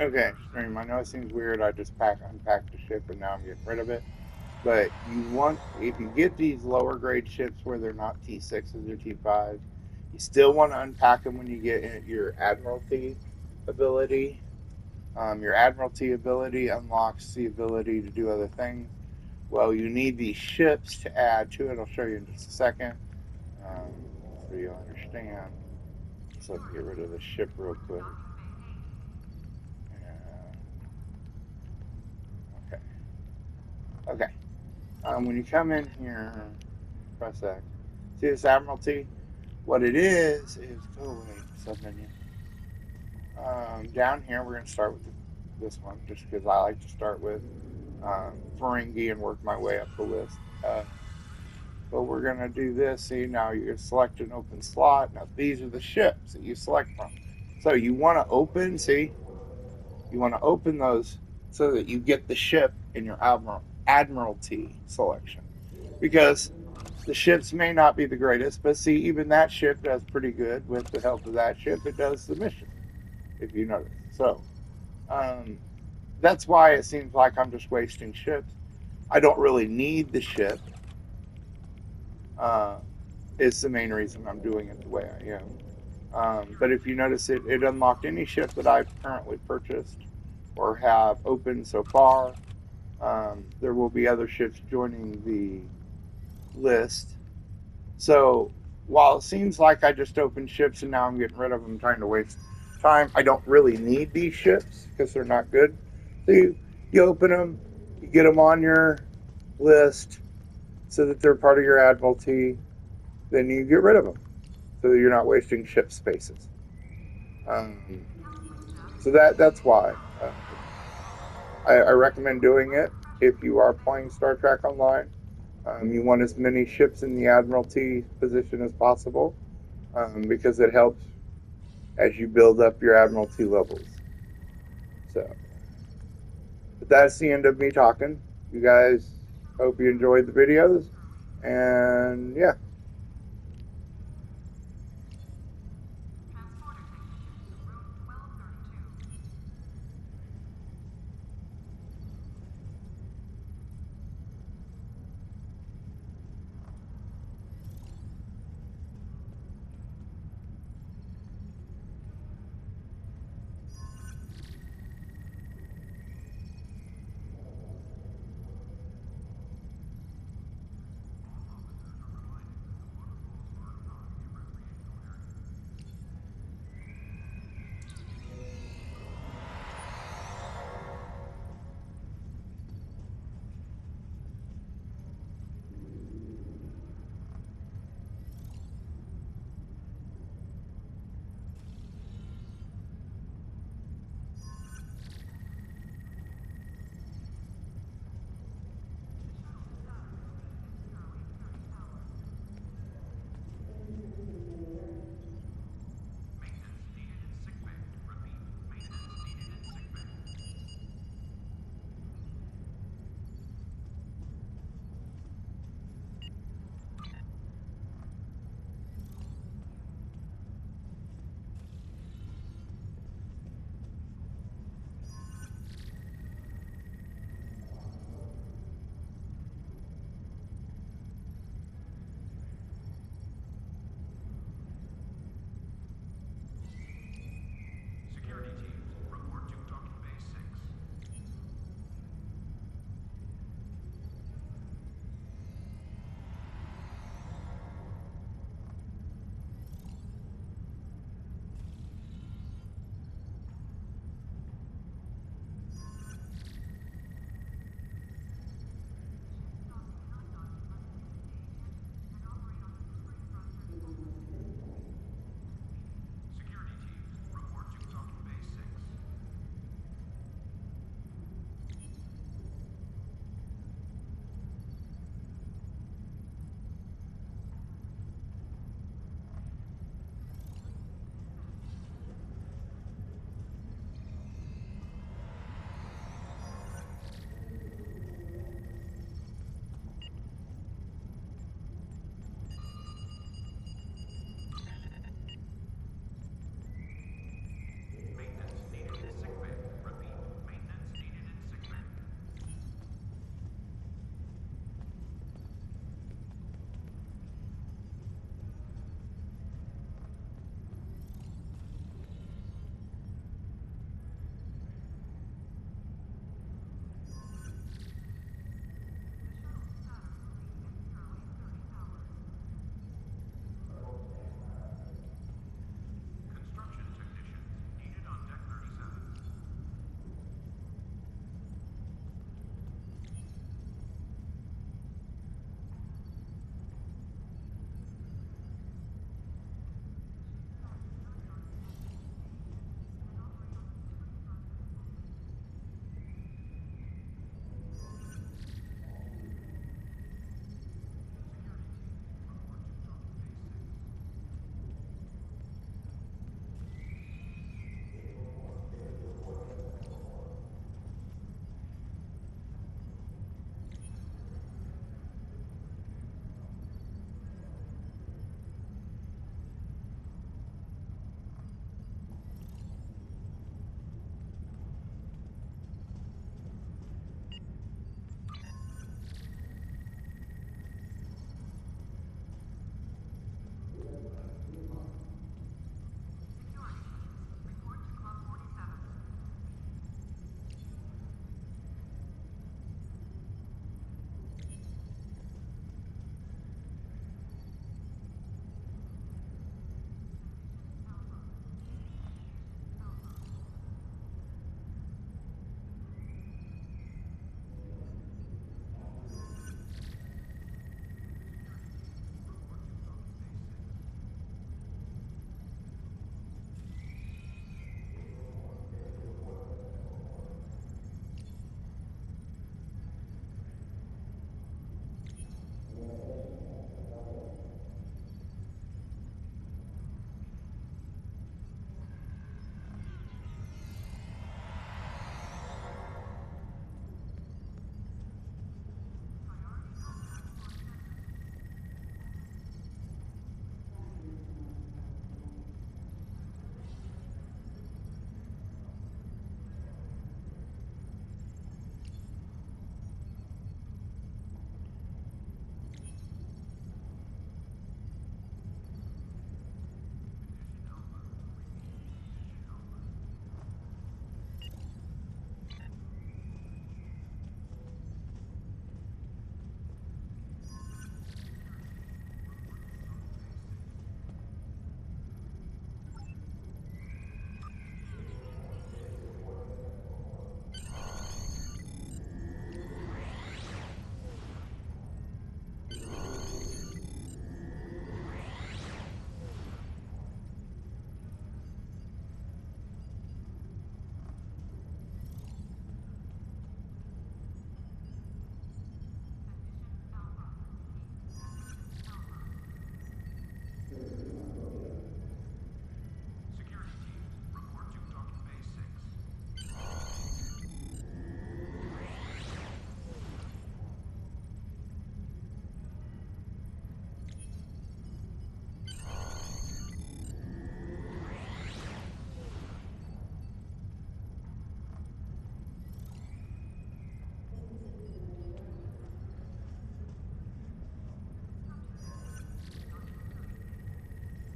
Okay, stream. I know it seems weird. I just unpacked the ship and now I'm getting rid of it. But you want, if you get these lower grade ships where they're not T6s or T5s, you still want to unpack them when you get your Admiralty ability. Your Admiralty ability unlocks the ability to do other things. Well, you need these ships to add to it. I'll show you in just a second, um, so you'll understand. So let me get rid of the ship real quick. Okay. Okay. When you come in here, press X. See this Admiralty? What it is go away, submenu. Down here, we're going to start with this one, just because I like to start with Ferengi and work my way up the list. But we're going to do this. See, now you select an open slot. Now, these are the ships that you select from. So you want to open, see, you want to open those so that you get the ship in your Admiralty selection. Because the ships may not be the greatest, but see, even that ship does pretty good. With the help of that ship, it does the mission, if you notice. So, um, that's why it seems like I'm just wasting ships. I don't really need the ship, uh, is the main reason I'm doing it the way I am. But if you notice, it unlocked any ship that I've currently purchased or have opened so far. There will be other ships joining the list. So while it seems like I just opened ships and now I'm getting rid of them, trying to waste time, I don't really need these ships because they're not good. So you open them, you get them on your list so that they're part of your Admiralty, then you get rid of them so that you're not wasting ship spaces. Um, so that's why I recommend doing it if you are playing Star Trek Online. You want as many ships in the Admiralty position as possible because it helps as you build up your Admiralty levels. So, but that's the end of me talking. You guys, hope you enjoyed the videos, and yeah.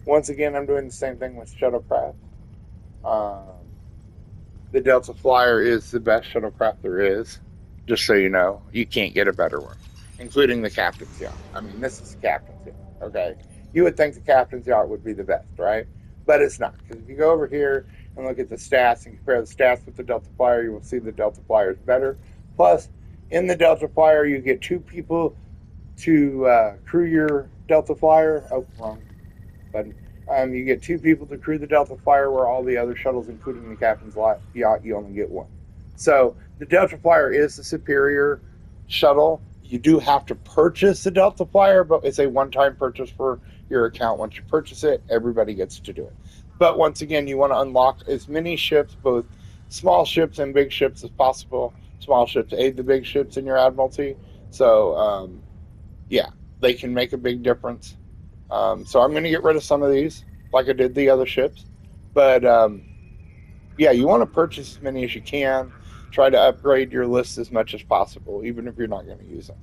Once again, I'm doing the same thing with shuttlecraft. The Delta Flyer is the best shuttlecraft there is. Just so you know, you can't get a better one, including the captain's yacht. I mean, this is the captain's yacht. Okay, you would think the captain's yacht would be the best, right? But it's not, because if you go over here and look at the stats and compare the stats with the Delta Flyer, you will see the Delta Flyer is better. Plus, in the Delta Flyer, you get 2 people to crew your Delta Flyer. Oh, wrong button. You get 2 people to crew the Delta Flyer, where all the other shuttles, including the captain's yacht, you only get one. So the Delta Flyer is the superior shuttle. You do have to purchase the Delta Flyer, but it's a one-time purchase for your account. Once you purchase it, everybody gets to do it. But once again, you want to unlock as many ships, both small ships and big ships, as possible. Small ships aid the big ships in your admiralty. So, yeah, they can make a big difference. So I'm going to get rid of some of these, like I did the other ships. But yeah, you want to purchase as many as you can. Try to upgrade your list as much as possible, even if you're not going to use them.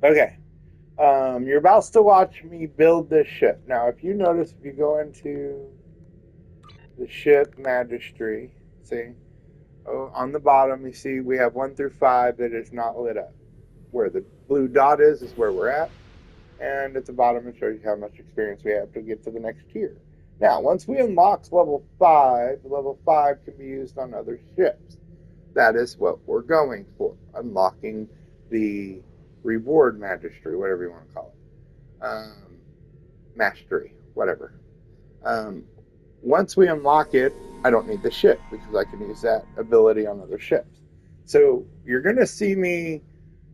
Okay. You're about to watch me build this ship. Now, if you notice, if you go into the ship magistry, see, oh, on the bottom, you see we have 1 through 5 that is not lit up. Where the blue dot is where we're at. And at the bottom, it shows you how much experience we have to get to the next tier. Now, once we unlock level 5 can be used on other ships. That is what we're going for, unlocking the reward magistry, whatever you want to call it. Mastery, whatever. Um, Once we unlock it, I don't need the ship because I can use that ability on other ships. So you're going to see me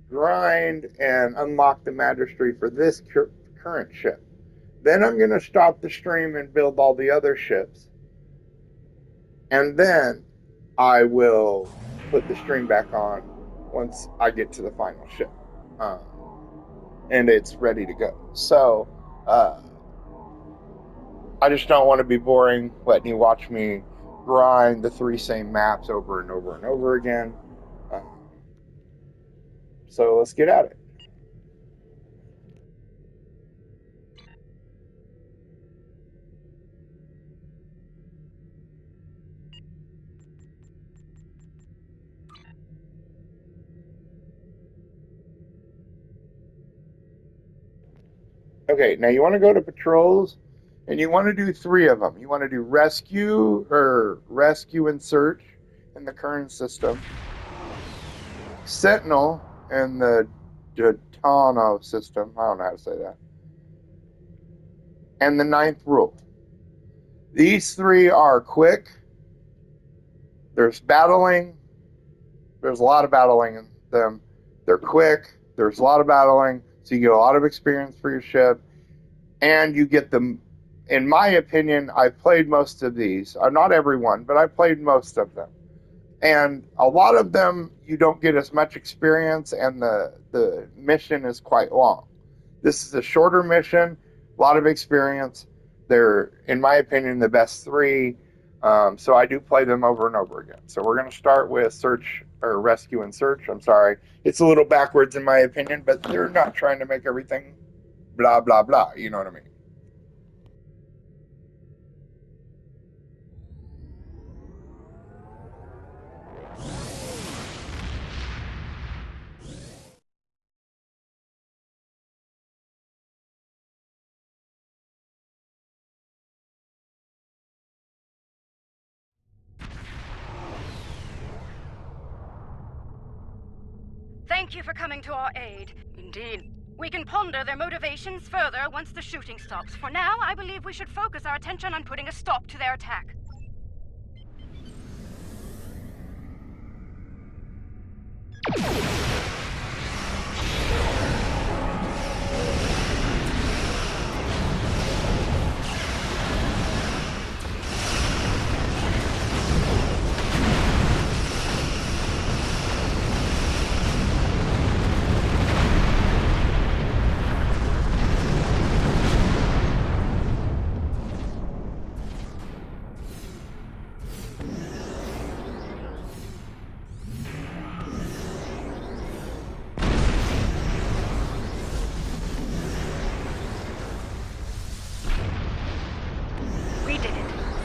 grind and unlock the magistry for this current ship. Then I'm going to stop the stream and build all the other ships. And then I will put the stream back on once I get to the final ship. And it's ready to go. So, I just don't want to be boring letting you watch me grind the 3 same maps over and over and over again. So let's get at it. Okay, now you want to go to patrols, and you want to do 3 of them. You want to do rescue and search in the current system, sentinel in the Dutano system. I don't know how to say that. And the 9th rule. These 3 are quick. There's battling. There's a lot of battling in them. They're quick. There's a lot of battling, so you get a lot of experience for your ship, and you get them. In my opinion, I've played most of these. Not everyone, but I've played most of them. And a lot of them, you don't get as much experience, and the mission is quite long. This is a shorter mission, a lot of experience. They're, in my opinion, the best 3. So I do play them over and over again. So we're going to start with search or rescue and search. I'm sorry. It's a little backwards in my opinion, but they're not trying to make everything blah, blah, blah. You know what I mean? Thank you for coming to our aid. Indeed. We can ponder their motivations further once the shooting stops. For now, I believe we should focus our attention on putting a stop to their attack.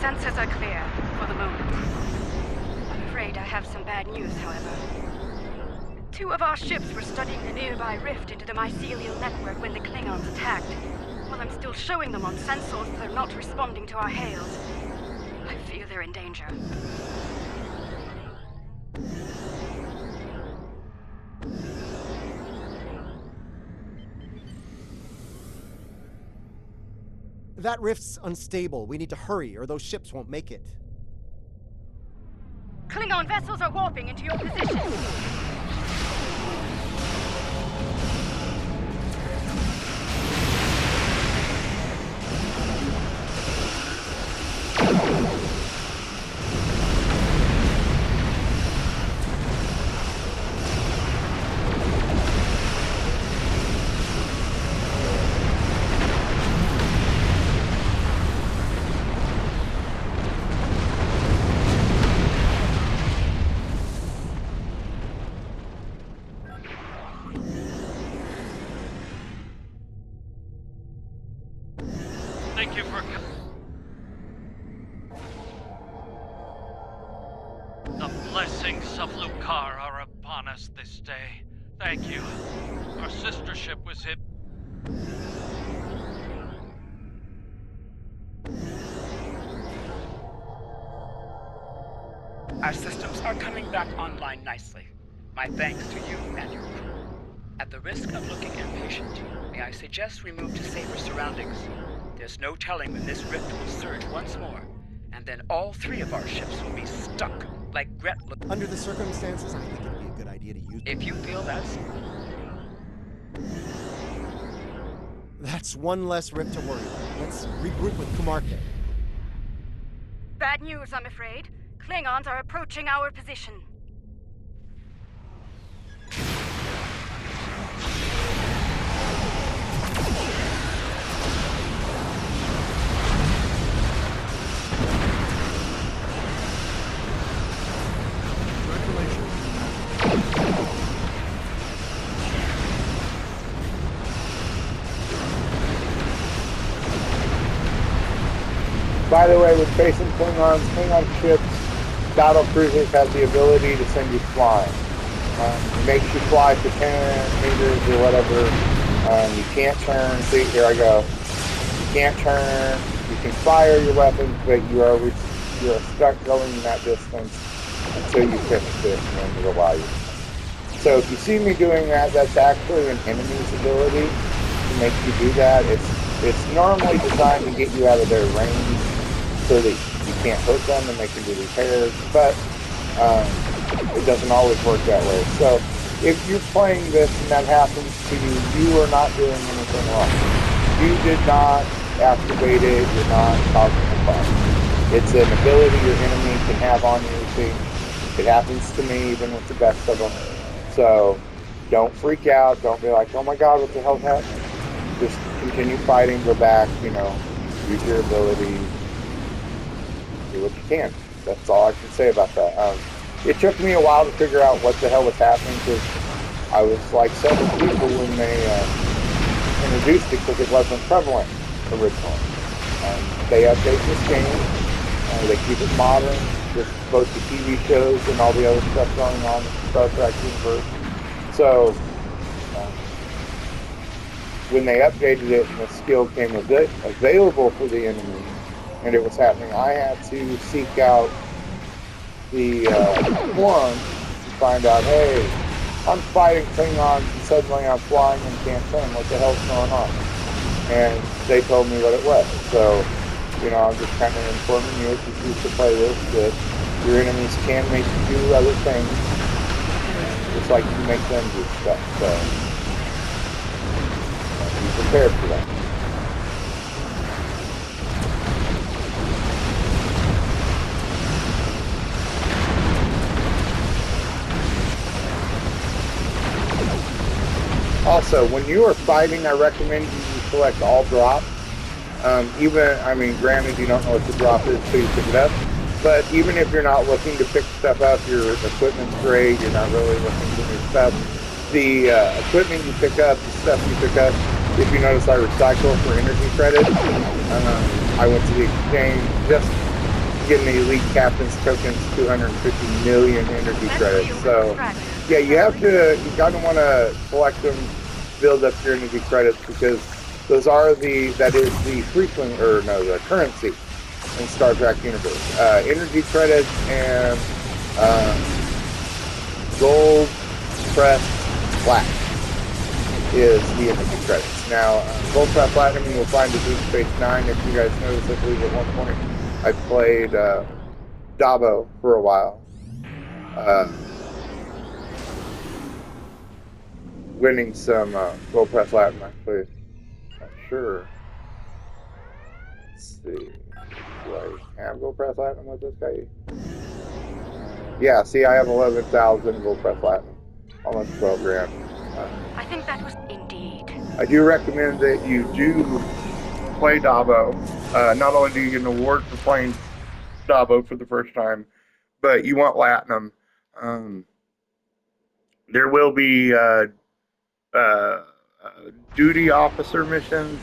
Sensors are clear, for the moment. I'm afraid I have some bad news, however. 2 of our ships were studying the nearby rift into the mycelial network when the Klingons attacked. While I'm still showing them on sensors, they're not responding to our hails. I fear they're in danger. That rift's unstable. We need to hurry, or those ships won't make it. Klingon vessels are warping into your position. Thank you for The blessings of Lucar are upon us this day. Thank you. Our sister ship was hit. Our systems are coming back online nicely. My thanks to you and your crew. At the risk of looking impatient, may I suggest we move to safer surroundings? There's no telling when this rift will surge once more, and then all three of our ships will be stuck, like Gretl. Under the circumstances, I think it'd be a good idea to use... If you feel that's... That's one less rift to worry about. Let's regroup with Kumarke. Bad news, I'm afraid. Klingons are approaching our position. By the way, with facing Klingons, Klingon ships, battle cruisers have the ability to send you flying. It makes you fly for 10 meters or whatever. You can't turn. See, here I go. You can't turn. You can fire your weapons, but you are stuck going that distance until you finish it, and then it'll allow you. So if you see me doing that, that's actually an enemy's ability to make you do that. It's normally designed to get you out of their range so that you can't hurt them and they can do repairs, but it doesn't always work that way. So if you're playing this and that happens to you, you are not doing anything wrong. You did not activate it, you're not causing a problem. It's an ability your enemy can have on you. See, it happens to me even with the best of them. So don't freak out, don't be like, oh my god, what the hell's happening? Just continue fighting, go back, use your abilities, do what you can. That's all I can say about that. It took me a while to figure out what the hell was happening because I was like several people when they introduced it because it wasn't prevalent originally. They update this game, they keep it modern, with both the TV shows and all the other stuff going on in the Star Trek universe. So when they updated it and the skill came available for the enemy, and it was happening, I had to seek out the forums to find out, hey, I'm fighting Klingons and suddenly I'm flying and can't turn. What the hell's going on? And they told me what it was. So, I'm just kind of informing you if you choose to play this that your enemies can make you do other things, just like you make them do stuff. So, be prepared for that. Also, when you are fighting, I recommend you select all drop. Granted, you don't know what the drop is until you pick it up. But even if you're not looking to pick stuff up, your equipment's great, you're not really looking for new stuff. The equipment you pick up, the stuff you pick up, if you notice I recycle for energy credits. I went to the exchange just to get an elite captain's tokens, 250 million energy credits. So yeah, you kind of want to collect them, build up your energy credits, because that is the the currency in Star Trek universe. Energy credits and gold pressed platinum is the energy credits. Now, gold pressed platinum you will find in Deep Space Nine. If you guys notice, I believe at one point I played Dabo for a while. Winning some gold press platinum, actually. Not sure. Let's see. Do I have gold press platinum with this guy? Yeah, see, I have 11,000 gold press platinum. Almost 12 grand. I think that was indeed. I do recommend that you do play Dabo. Not only do you get an award for playing Dabo for the first time, but you want platinum. There will be duty officer missions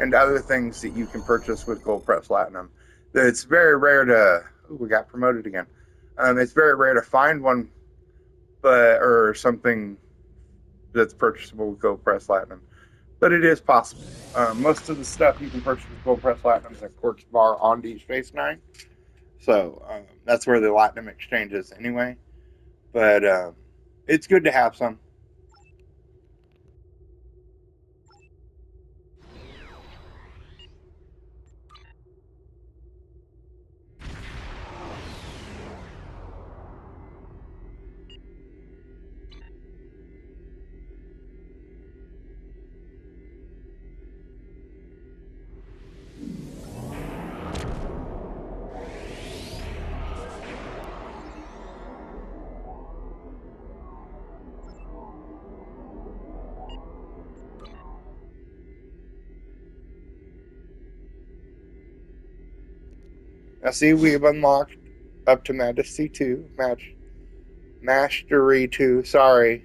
and other things that you can purchase with Gold Press Platinum. It's very rare to. Ooh, we got promoted again. It's very rare to find one, or something that's purchasable with Gold Press Platinum, but it is possible. Most of the stuff you can purchase with Gold Press Platinum is at Quark's Bar on Deep Space Nine, so that's where the Platinum exchange is anyway. But it's good to have some. Now, see, we've unlocked up to Majesty 2, Mastery 2. Sorry,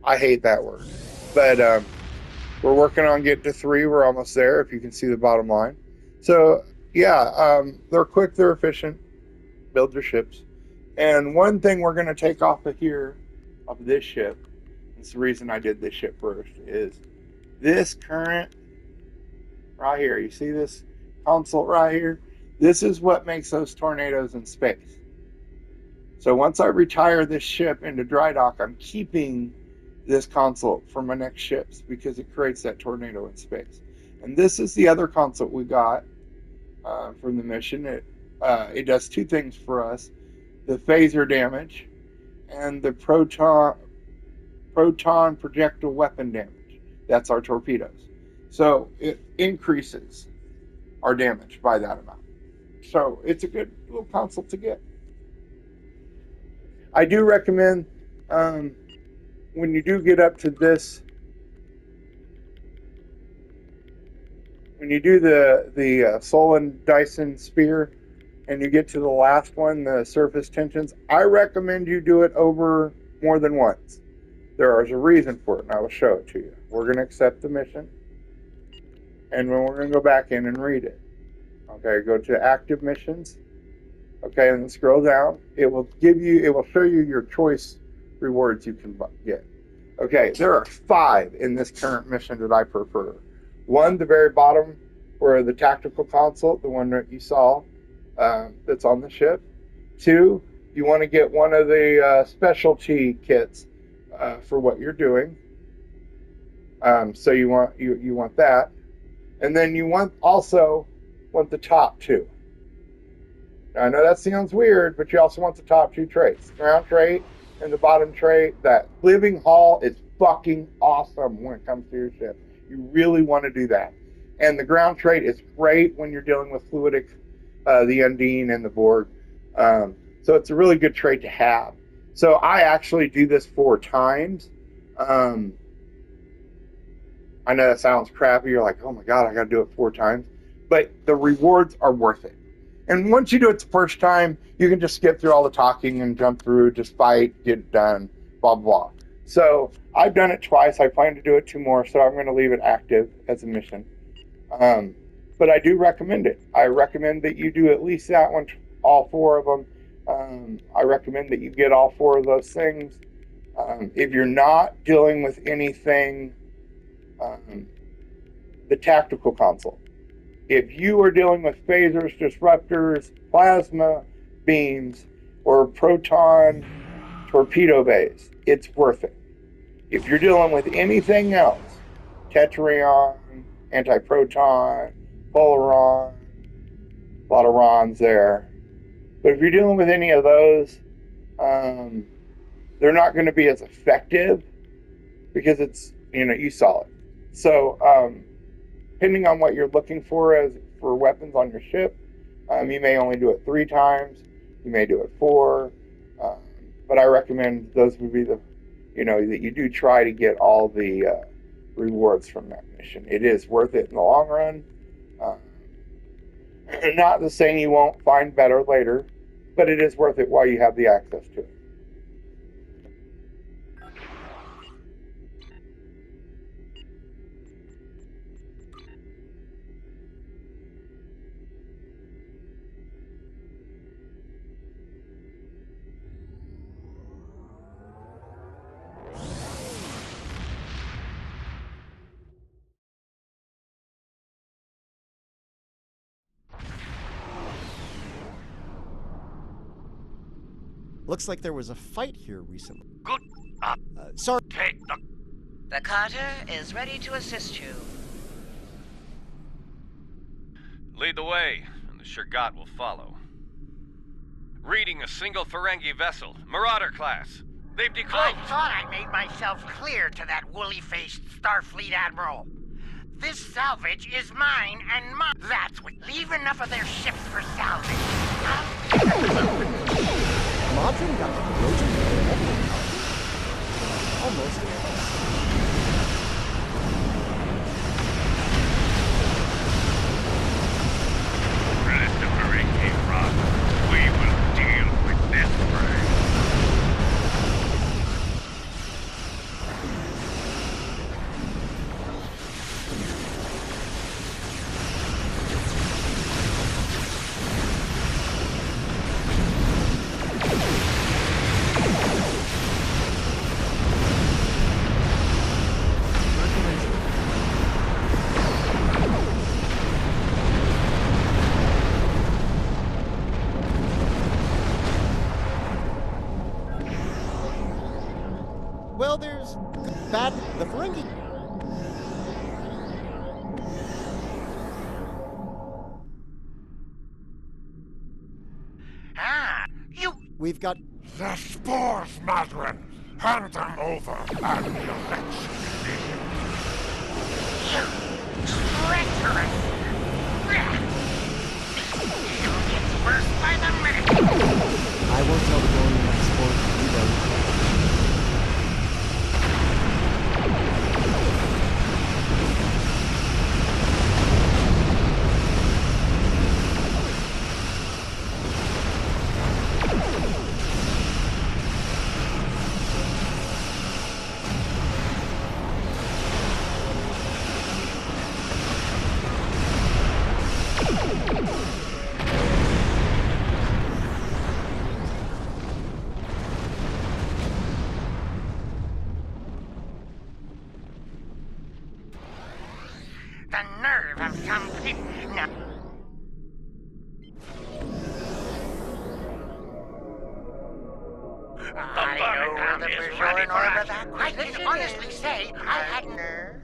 I hate that word. But we're working on getting to 3. We're almost there, if you can see the bottom line. So, yeah, they're quick, they're efficient. Build your ships. And one thing we're going to take off of here, off of this ship, it's the reason I did this ship first, is this current right here. You see this console right here? This is what makes those tornadoes in space. So once I retire this ship into dry dock, I'm keeping this console for my next ships because it creates that tornado in space. And this is the other console we got from the mission. It does 2 things for us: the phaser damage and the proton projectile weapon damage. That's our torpedoes. So it increases our damage by that amount. So it's a good little console to get. I do recommend when you do get up to this, when you do the Solon Dyson Spear and you get to the last one, the surface tensions, I recommend you do it over more than once. There is a reason for it, and I will show it to you. We're going to accept the mission, and then we're going to go back in and read it. Okay, go to active missions. Okay, and then scroll down. It will show you your choice rewards you can get. Okay, there are 5 in this current mission that I prefer. 1, the very bottom, where the tactical console, the one that you saw, that's on the ship. 2, you want to get one of the specialty kits for what you're doing. So you want that, and then you also want the top 2. Now, I know that sounds weird, but you also want the top 2 traits. Ground trait and the bottom trait. That living hull is fucking awesome when it comes to your ship. You really want to do that. And the ground trait is great when you're dealing with fluidic, the Undine and the Borg. So it's a really good trait to have. So I actually do this 4 times. I know that sounds crappy. You're like, oh my God, I got to do it 4 times. But the rewards are worth it. And once you do it the first time, you can just skip through all the talking and jump through, just fight, get it done, blah, blah. So I've done it twice. I plan to do it 2 more, so I'm going to leave it active as a mission. But I do recommend it. I recommend that you do at least that one, all 4 of them. I recommend that you get all 4 of those things. If you're not dealing with anything, the tactical console. If you are dealing with phasers, disruptors, plasma beams, or proton torpedo bays, it's worth it. If you're dealing with anything else, Tetryon, anti-proton, Polaron, a lot of Rons there. But if you're dealing with any of those, they're not going to be as effective because it's, you saw it. So, depending on what you're looking for weapons on your ship, you may only do it 3 times. You may do it 4. But I recommend those would be that you do try to get all the rewards from that mission. It is worth it in the long run. Not the saying you won't find better later, but it is worth it while you have the access to it. Looks like there was a fight here recently. Good. Sorry. Take the... The Carter is ready to assist you. Lead the way, and the Shurgat will follow. Reading a single Ferengi vessel, Marauder class. They've I decloaked. thought I made myself clear to that woolly-faced Starfleet admiral. This salvage is mine and mine. That's what. Leave enough of their ships for salvage. Modron got the Trojan almost impressed. Let the Ferengi rot. We will deal with this prey. Well, there's bad. The Ferengi. Ah, you We've got. The spores, Madron! Hand them over, and the election treacherous! It gets worse by the minute. I won't tell the Golden Export either. The nerve of some people. No. I know the Bajoran orbit that I can honestly say I had nerve.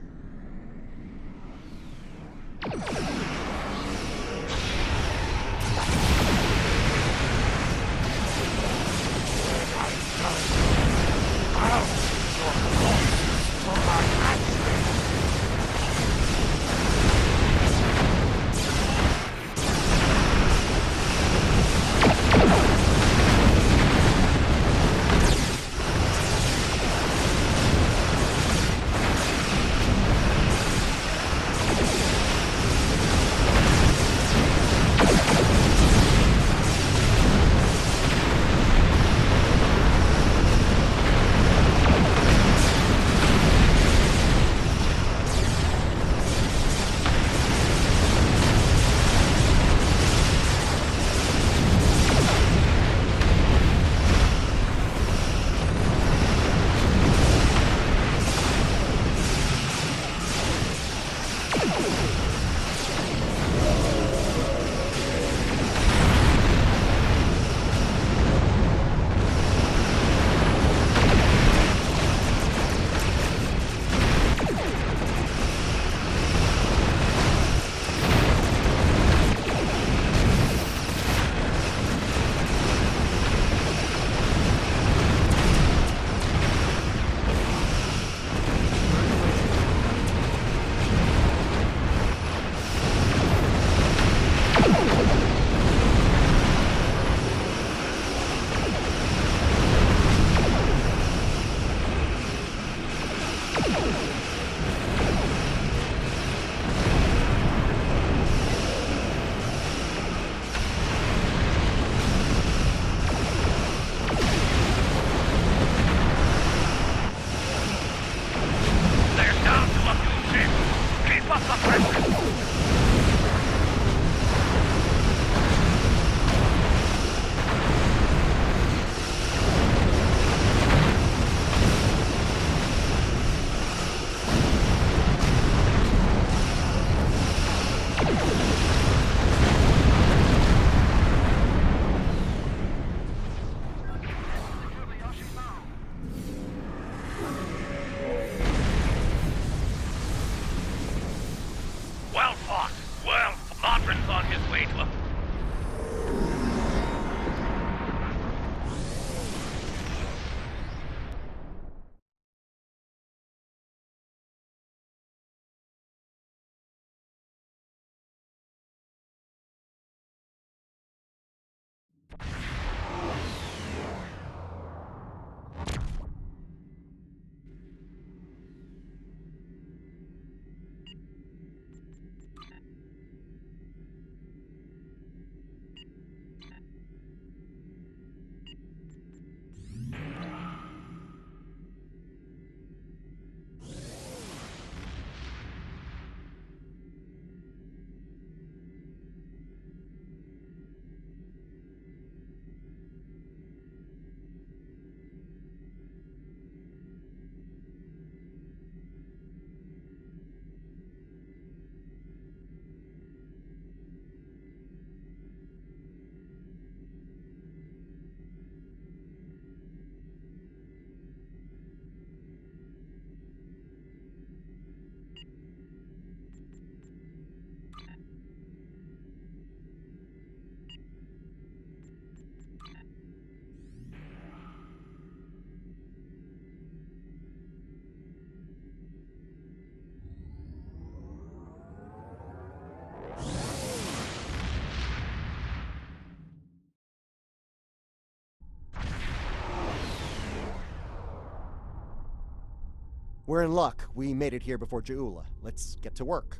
We're in luck. We made it here before Ja'ula. Let's get to work.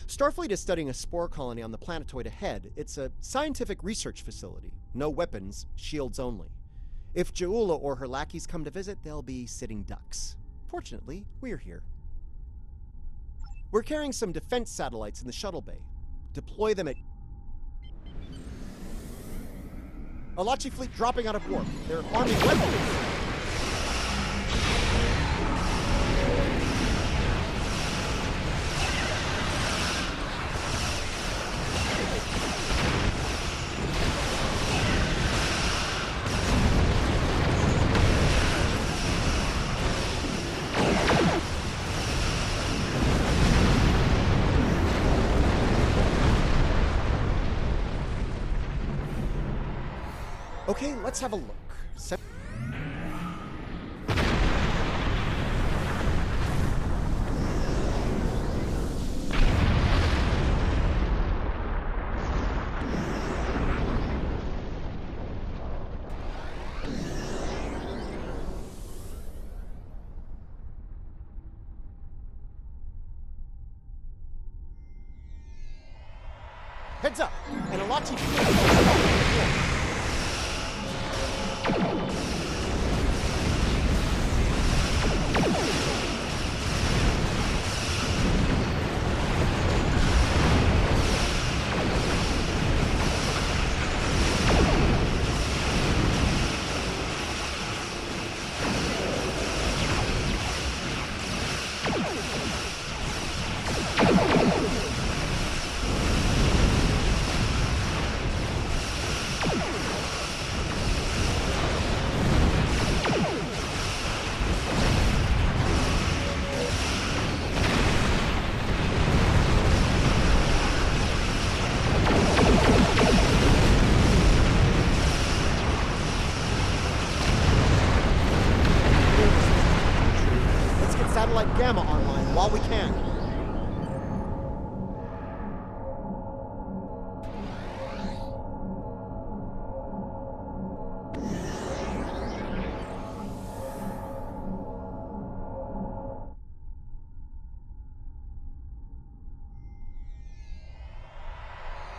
Starfleet is studying a spore colony on the planetoid ahead. It's a scientific research facility. No weapons, shields only. If Ja'ula or her lackeys come to visit, they'll be sitting ducks. Fortunately, we're here. We're carrying some defense satellites in the shuttle bay. Deploy them at... Alachi fleet dropping out of warp. They're arming weapons. Okay, let's have a look. Heads up! An Alachi fleet. Satellite Gamma online while we can.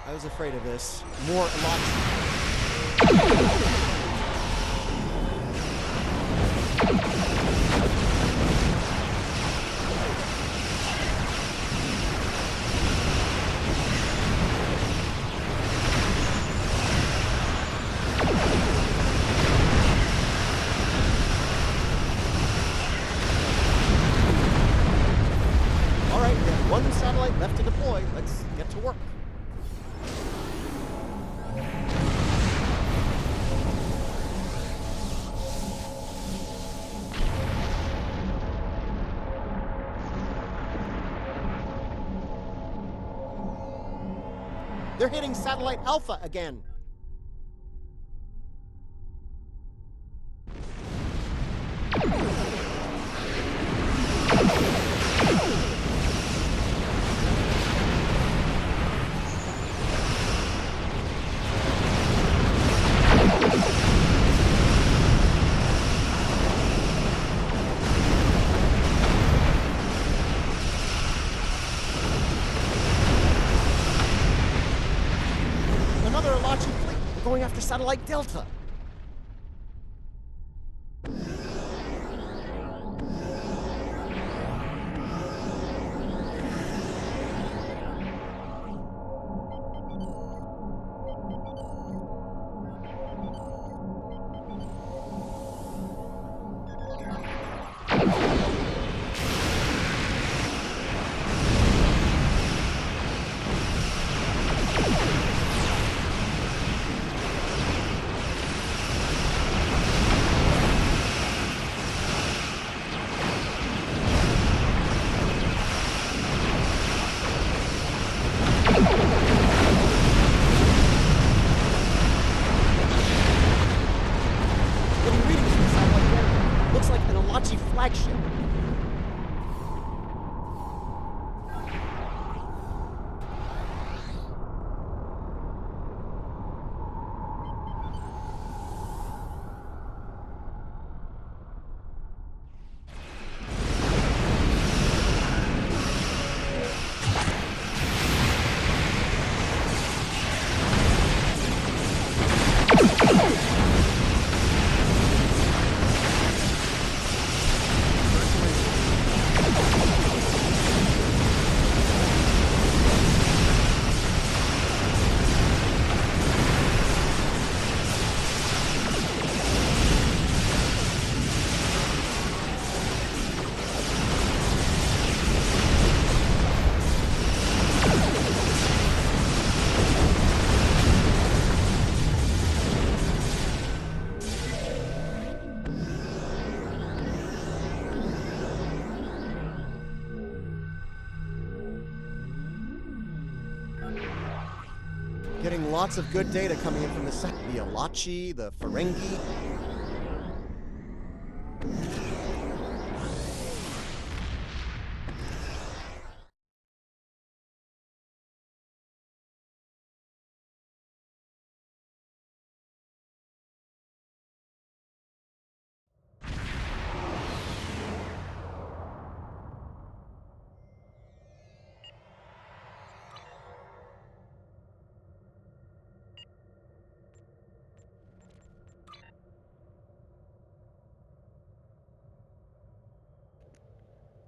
I was afraid of this. More Alachi. One satellite left to deploy. Let's get to work. They're hitting satellite Alpha again. Another Alachi fleet. We're going after satellite Delta. Flagship. Getting lots of good data coming in from the south. The Alachi, the Ferengi.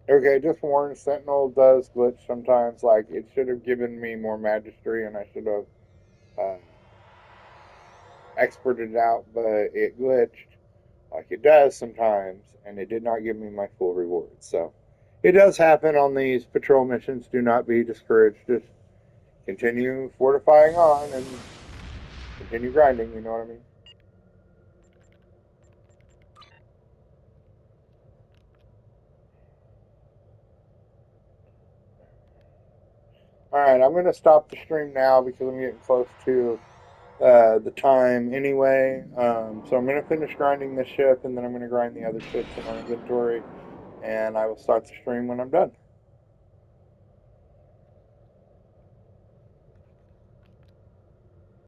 Okay, just warn, Sentinel does glitch sometimes. Like, it should have given me more magistry and I should have exported it out, but it glitched like it does sometimes, and it did not give me my full reward. So it does happen on these patrol missions. Do not be discouraged. Just continue fortifying on and continue grinding, you know what I mean? Alright, I'm going to stop the stream now because I'm getting close to the time anyway. So I'm going to finish grinding this ship, and then I'm going to grind the other ships in our inventory, and I will start the stream when I'm done.